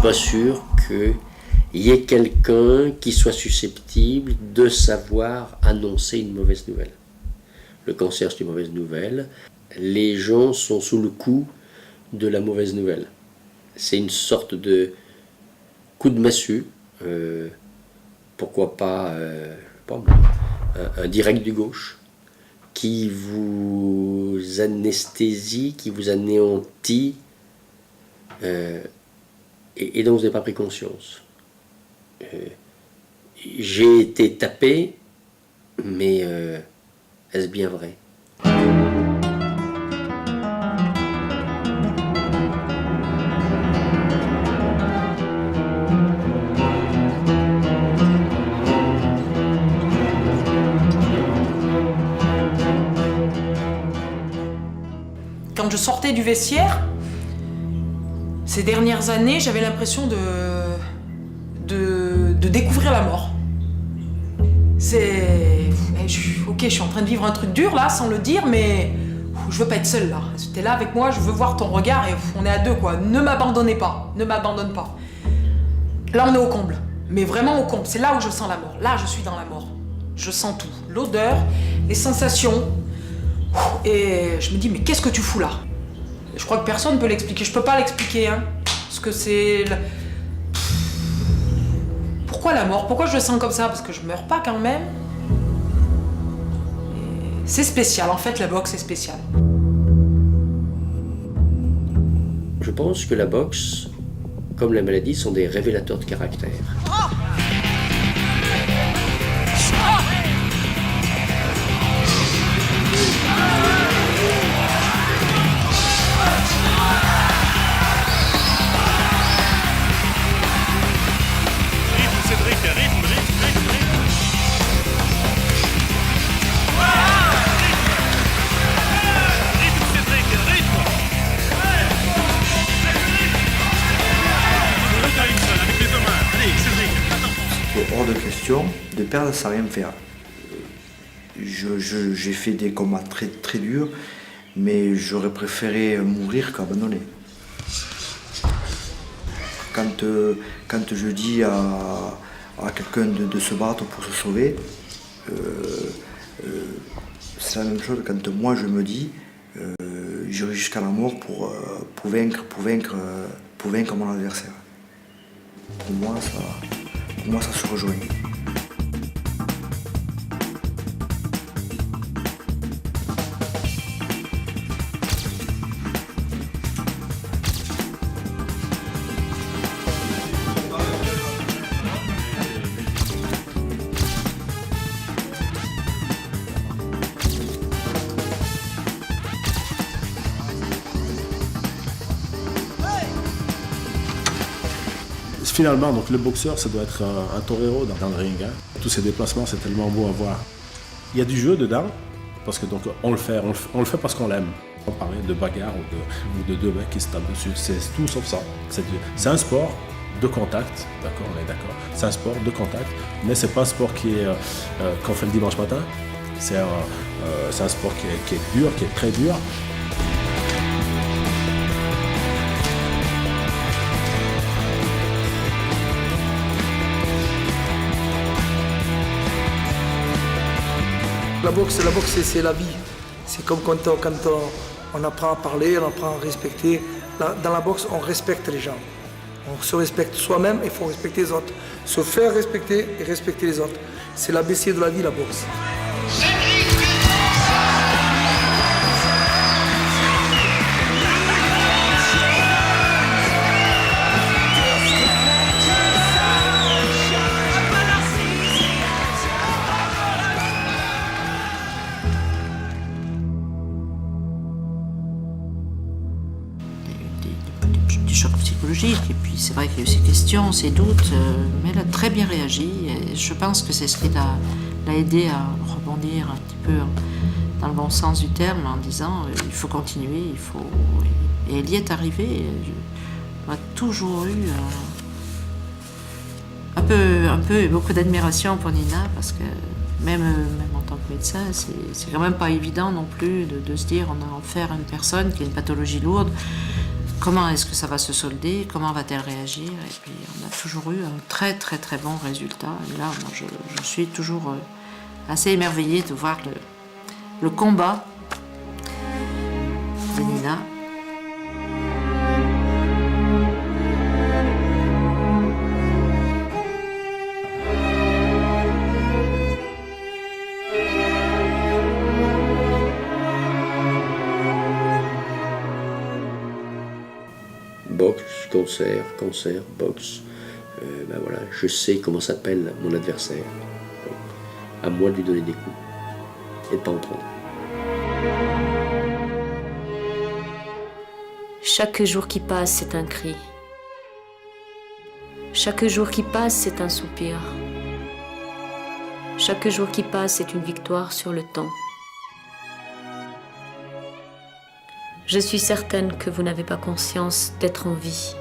pas sûr qu'il y ait quelqu'un qui soit susceptible de savoir annoncer une mauvaise nouvelle. Le cancer, c'est une mauvaise nouvelle. Les gens sont sous le coup de la mauvaise nouvelle. C'est une sorte de coup de massue. Pourquoi pas, un direct du gauche qui vous anesthésie, qui vous anéantit, et dont vous n'avez pas pris conscience. J'ai été tapé, mais est-ce bien vrai ? Quand je sortais du vestiaire, ces dernières années, j'avais l'impression de découvrir la mort. Ok, je suis en train de vivre un truc dur là, sans le dire, mais je veux pas être seule là. T'es là avec moi, je veux voir ton regard et on est à deux quoi. Ne m'abandonnez pas, ne m'abandonne pas. Là, on est au comble, mais vraiment au comble. C'est là où je sens la mort. Là, je suis dans la mort. Je sens tout, l'odeur, les sensations. Et je me dis, mais qu'est-ce que tu fous là ? Je crois que personne ne peut l'expliquer. Je peux pas l'expliquer, hein. Parce que c'est... Pourquoi la mort ? Pourquoi je le sens comme ça ? Parce que je meurs pas quand même. Et c'est spécial. En fait, la boxe, c'est spécial. Je pense que la boxe, comme la maladie, sont des révélateurs de caractère. Hors de question de perdre sans rien faire. J'ai fait des combats très, très durs, mais j'aurais préféré mourir qu'abandonner. Quand je dis à quelqu'un de se battre pour se sauver, c'est la même chose quand moi je me dis j'irai jusqu'à la mort pour vaincre mon adversaire. Pour moi, ça se rejoint. Finalement, donc, le boxeur, ça doit être un torero dans le ring. Hein. Tous ces déplacements, c'est tellement beau à voir. Il y a du jeu dedans, parce que donc, on le fait parce qu'on l'aime. On parlait de bagarre ou de deux mecs qui se tapent dessus, c'est tout sauf ça. C'est un sport de contact, d'accord, on est d'accord. C'est un sport de contact, mais c'est pas un sport qu'on fait le dimanche matin. C'est un sport qui est dur, qui est très dur. La boxe, c'est la vie. C'est comme quand on apprend à parler, on apprend à respecter. Dans la boxe, on respecte les gens. On se respecte soi-même et il faut respecter les autres. Se faire respecter et respecter les autres. C'est l'ABC de la vie, la boxe. Des chocs psychologiques, et puis c'est vrai qu'il y a eu ces questions, ces doutes, mais elle a très bien réagi, et je pense que c'est ce qui l'a aidé à rebondir un petit peu dans le bon sens du terme, en disant il faut continuer, et elle y est arrivée. On a toujours eu un peu beaucoup d'admiration pour Nina, parce que même en tant que médecin, c'est quand même pas évident non plus de se dire on a affaire à une personne qui a une pathologie lourde, comment est-ce que ça va se solder, comment va-t-elle réagir, et puis on a toujours eu un très très très bon résultat. Et là, moi, je suis toujours assez émerveillée de voir le combat de Nina. Boxe, concert, boxe. Ben voilà, je sais comment s'appelle mon adversaire. Donc, à moi de lui donner des coups et de ne pas en prendre. Chaque jour qui passe, c'est un cri. Chaque jour qui passe, c'est un soupir. Chaque jour qui passe, c'est une victoire sur le temps. Je suis certaine que vous n'avez pas conscience d'être en vie.